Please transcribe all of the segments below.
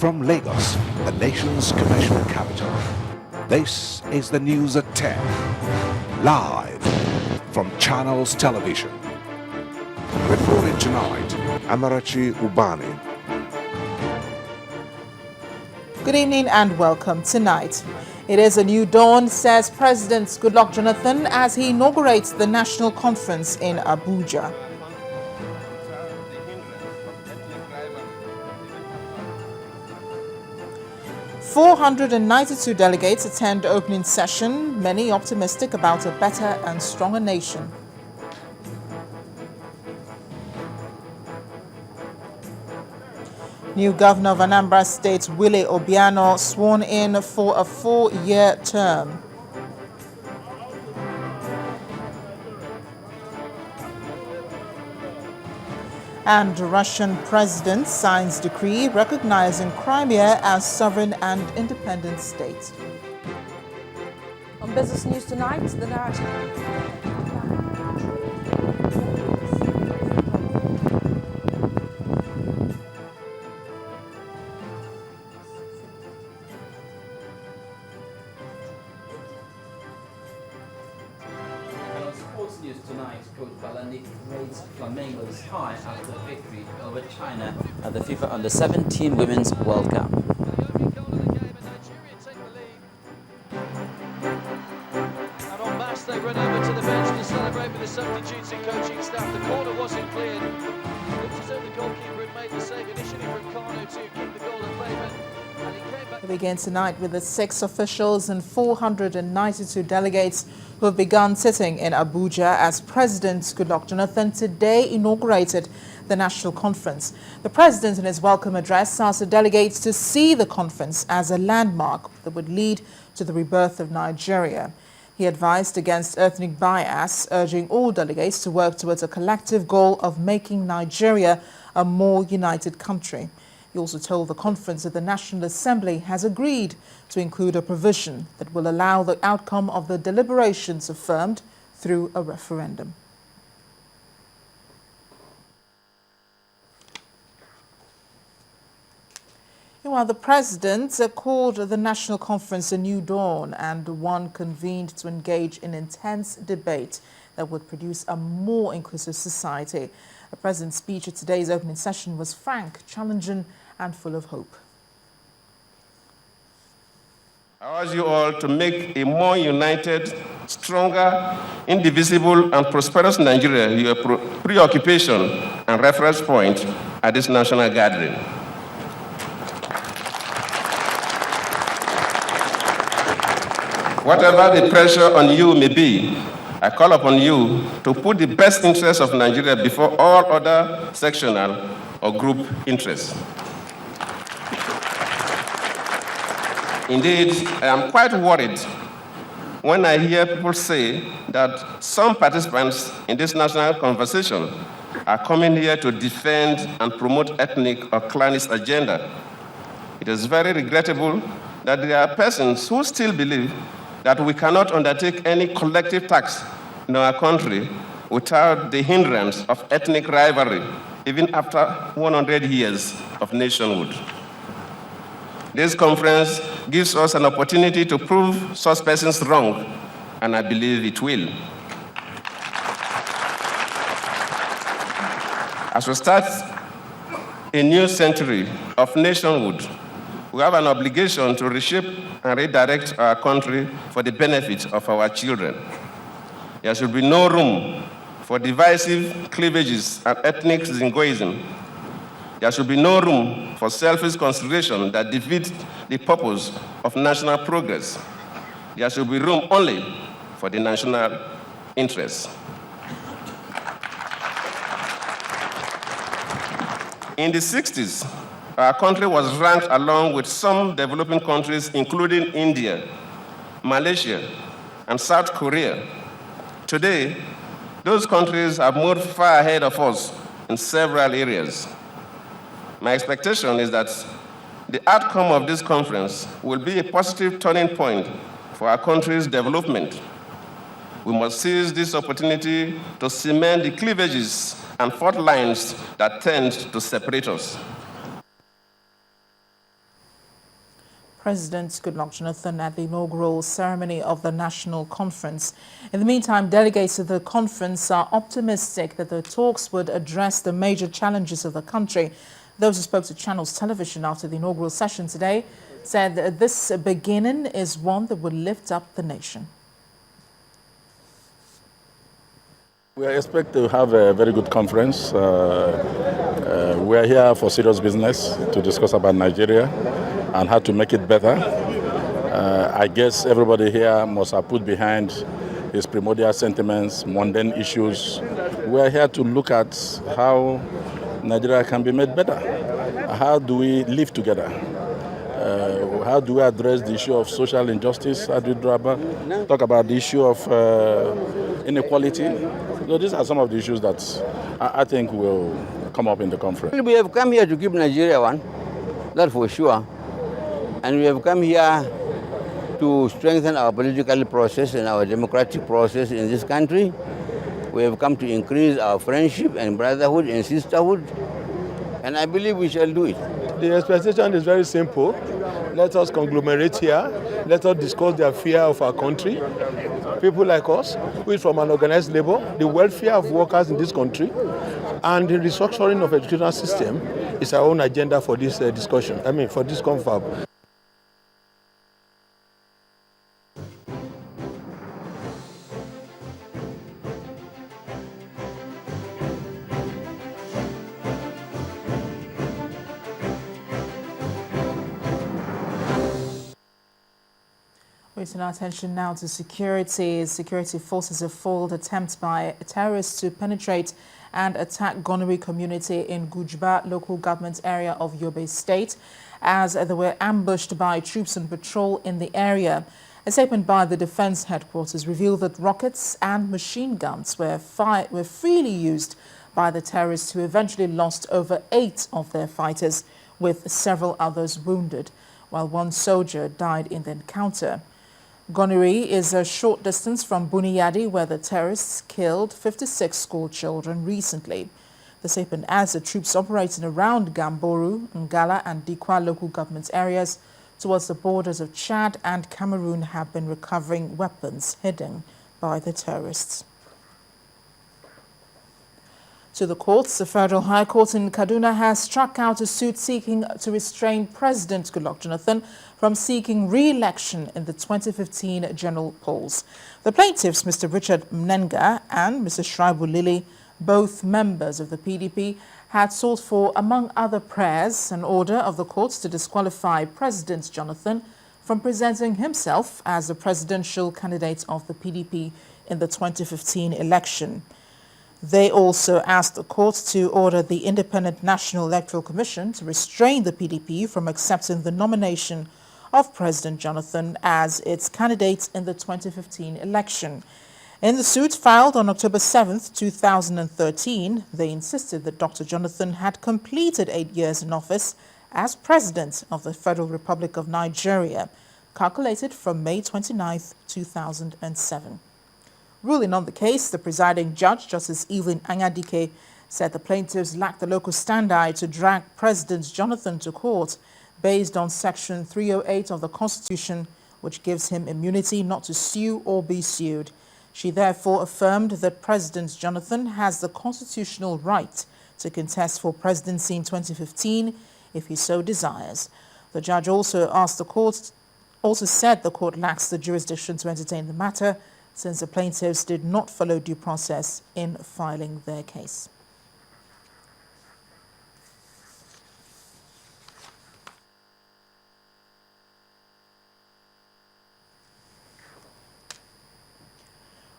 From Lagos, the nation's commercial capital, this is the news at 10, live from Channels Television. Reporting tonight, Amarachi Ubani. Good evening and welcome. Tonight, it is a new dawn, says President Goodluck Jonathan as he inaugurates the national conference in Abuja. "492 delegates attend opening session, many optimistic about a better and stronger nation." New Governor of Anambra State, Willie Obiano, sworn in for a 4-year term. And Russian president signs decree recognizing Crimea as sovereign and independent state. On Business News Tonight, the narrative. News tonight, Coach Balani raised Flamengo's high after victory over China at the FIFA Under-17 Women's World Cup. And en masse, they run over to the bench to celebrate with the substitutes and coaching staff. The corner wasn't cleared. It was the goalkeeper who made the save initially from Kano to keep the goal in favour. We begin tonight with the 6 officials and 492 delegates who have begun sitting in Abuja as President Goodluck Jonathan today inaugurated the national conference. The president in his welcome address asked the delegates to see the conference as a landmark that would lead to the rebirth of Nigeria. He advised against ethnic bias, urging all delegates to work towards a collective goal of making Nigeria a more united country. He also told the conference that the National Assembly has agreed to include a provision that will allow the outcome of the deliberations affirmed through a referendum. Meanwhile, the president called the national conference a new dawn and one convened to engage in intense debate that would produce a more inclusive society. The president's speech at today's opening session was frank, challenging, and full of hope. I urge you all to make a more united, stronger, indivisible, and prosperous Nigeria your preoccupation and reference point at this national gathering. Whatever the pressure on you may be, I call upon you to put the best interests of Nigeria before all other sectional or group interests. Indeed, I am quite worried when I hear people say that some participants in this national conversation are coming here to defend and promote ethnic or clanist agenda. It is very regrettable that there are persons who still believe that we cannot undertake any collective task in our country without the hindrance of ethnic rivalry, even after 100 years of nationhood. This conference gives us an opportunity to prove such persons wrong, and I believe it will. As we start a new century of nationhood, we have an obligation to reshape and redirect our country for the benefit of our children. There should be no room for divisive cleavages and ethnic zingoism. There should be no room for selfish consideration that defeats the purpose of national progress. There should be room only for the national interest. In the 60s, our country was ranked along with some developing countries, including India, Malaysia, and South Korea. Today, those countries have moved far ahead of us in several areas. My expectation is that the outcome of this conference will be a positive turning point for our country's development. We must seize this opportunity to cement the cleavages and fault lines that tend to separate us. President Goodluck Jonathan at the inaugural ceremony of the National Conference. In the meantime, delegates of the conference are optimistic that the talks would address the major challenges of the country. Those who spoke to Channels Television after the inaugural session today said that this beginning is one that would lift up the nation. We expect to have a very good conference. We are here for serious business to discuss about Nigeria and how to make it better. I guess everybody here must have put behind his primordial sentiments, mundane issues. We are here to look at how Nigeria can be made better. How do we live together? How do we address the issue of social injustice? How do we talk about the issue of inequality? So these are some of the issues that I think will come up in the conference. We have come here to keep Nigeria one, that's for sure. And we have come here to strengthen our political process and our democratic process in this country. We have come to increase our friendship and brotherhood and sisterhood, and I believe we shall do it. The expectation is very simple. Let us conglomerate here. Let us discuss the affair of our country. People like us, who is from an organized labor, the welfare of workers in this country, and the restructuring of the educational system is our own agenda for this discussion, for this confab. We turn our attention now to security. Security forces have foiled attempts by terrorists to penetrate and attack Gonori community in Gujba local government area of Yobe State as they were ambushed by troops on patrol in the area. A statement by the defense headquarters revealed that rockets and machine guns were freely used by the terrorists, who eventually lost over 8 of their fighters, with several others wounded, while 1 soldier died in the encounter. Gonori is a short distance from Buniyadi, where the terrorists killed 56 school children recently. The statement adds the troops operating around Gamboru, Ngala and Dikwa local government areas towards the borders of Chad and Cameroon have been recovering weapons hidden by the terrorists. To the courts, the Federal High Court in Kaduna has struck out a suit seeking to restrain President Goodluck Jonathan from seeking re-election in the 2015 general polls. The plaintiffs, Mr. Richard Mnenga and Mr. Shraibu Lili, both members of the PDP, had sought for, among other prayers, an order of the courts to disqualify President Jonathan from presenting himself as the presidential candidate of the PDP in the 2015 election. They also asked the court to order the Independent National Electoral Commission to restrain the PDP from accepting the nomination of President Jonathan as its candidate in the 2015 election. In the suit filed on October 7, 2013, they insisted that Dr. Jonathan had completed 8 years in office as President of the Federal Republic of Nigeria, calculated from May 29, 2007. Ruling on the case, the presiding judge, Justice Evelyn Anyadike, said the plaintiffs lacked the local standard to drag President Jonathan to court based on Section 308 of the Constitution, which gives him immunity not to sue or be sued. She therefore affirmed that President Jonathan has the constitutional right to contest for presidency in 2015 if he so desires. The judge also said the court lacks the jurisdiction to entertain the matter, since the plaintiffs did not follow due process in filing their case.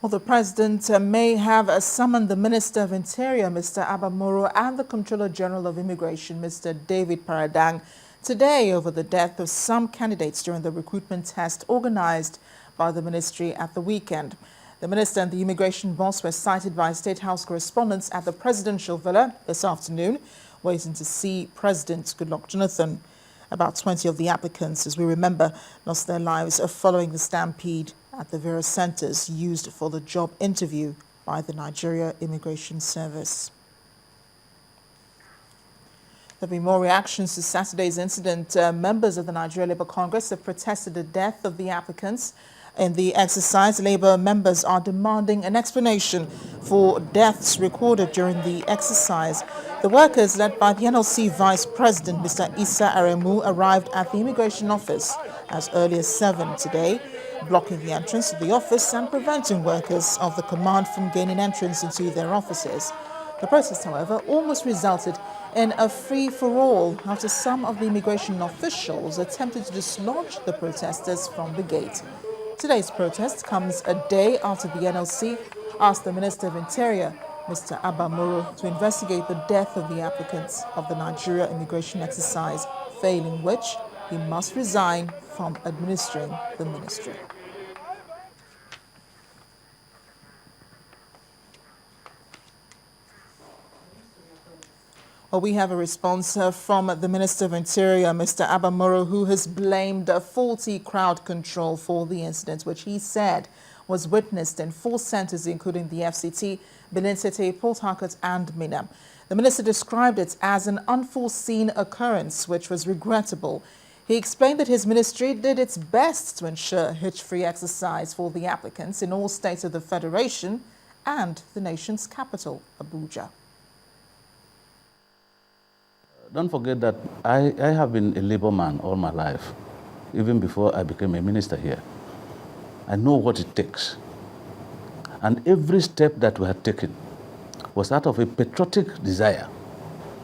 Well, the President may have summoned the Minister of Interior, Mr. Abamoro, and the Comptroller General of Immigration, Mr. David Paradang, today over the death of some candidates during the recruitment test organized by the ministry at the weekend. The minister and the immigration boss were cited by State House correspondents at the presidential villa this afternoon, waiting to see President Goodluck Jonathan. About 20 of the applicants, as we remember, lost their lives following the stampede at the various centers used for the job interview by the Nigeria Immigration Service. There have been more reactions to Saturday's incident. Members of the Nigeria Labour Congress have protested the death of the applicants. In the exercise, Labour members are demanding an explanation for deaths recorded during the exercise. The workers, led by the NLC Vice President, Mr. Issa Aremu, arrived at the immigration office as early as 7 today, blocking the entrance to the office and preventing workers of the command from gaining entrance into their offices. The protest, however, almost resulted in a free-for-all after some of the immigration officials attempted to dislodge the protesters from the gate. Today's protest comes a day after the NLC asked the Minister of Interior, Mr. Abba Moro, to investigate the death of the applicants of the Nigeria immigration exercise, failing which he must resign from administering the ministry. Well, we have a response from the Minister of Interior, Mr. Abba Moro, who has blamed faulty crowd control for the incident, which he said was witnessed in 4 centres, including the FCT, Benin City, Port Harcourt and Minam. The minister described it as an unforeseen occurrence, which was regrettable. He explained that his ministry did its best to ensure hitch-free exercise for the applicants in all states of the Federation and the nation's capital, Abuja. Don't forget that I have been a labor man all my life, even before I became a minister here. I know what it takes. And every step that we had taken was out of a patriotic desire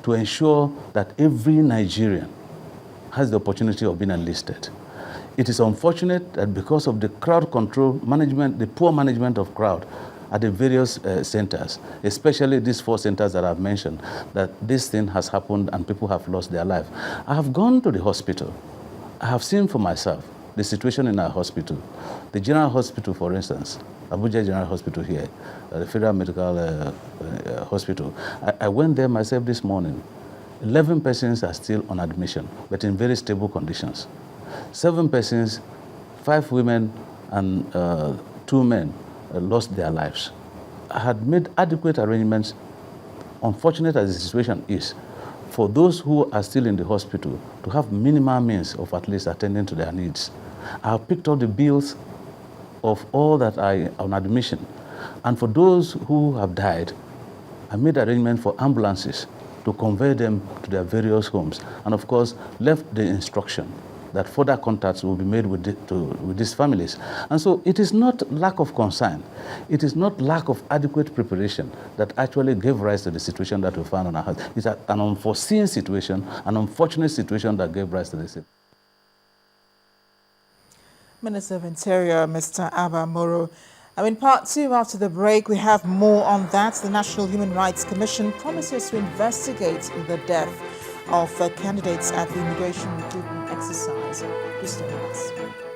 to ensure that every Nigerian has the opportunity of being enlisted. It is unfortunate that because of the crowd control management, the poor management of crowd at the various centers, especially these 4 centers that I've mentioned, that this thing has happened and people have lost their life. I have gone to the hospital. I have seen for myself the situation in our hospital. The General Hospital, for instance, Abuja General Hospital here, the Federal Medical Hospital. I went there myself this morning. 11 persons are still on admission, but in very stable conditions. 7 persons, 5 women and 2 men lost their lives. I had made adequate arrangements, unfortunate as the situation is, for those who are still in the hospital to have minimal means of at least attending to their needs. I have picked up the bills of all that are on admission. And for those who have died, I made arrangements for ambulances to convey them to their various homes. And of course, left the instruction that further contacts will be made with these families. And so it is not lack of concern, it is not lack of adequate preparation that actually gave rise to the situation that we found on our house. It's an unforeseen situation, an unfortunate situation that gave rise to this. Minister of Interior, Mr. Abba Moro. In part 2, after the break, we have more on that. The National Human Rights Commission promises to investigate the death of candidates at the immigration recruitment exercise. Please stay with us.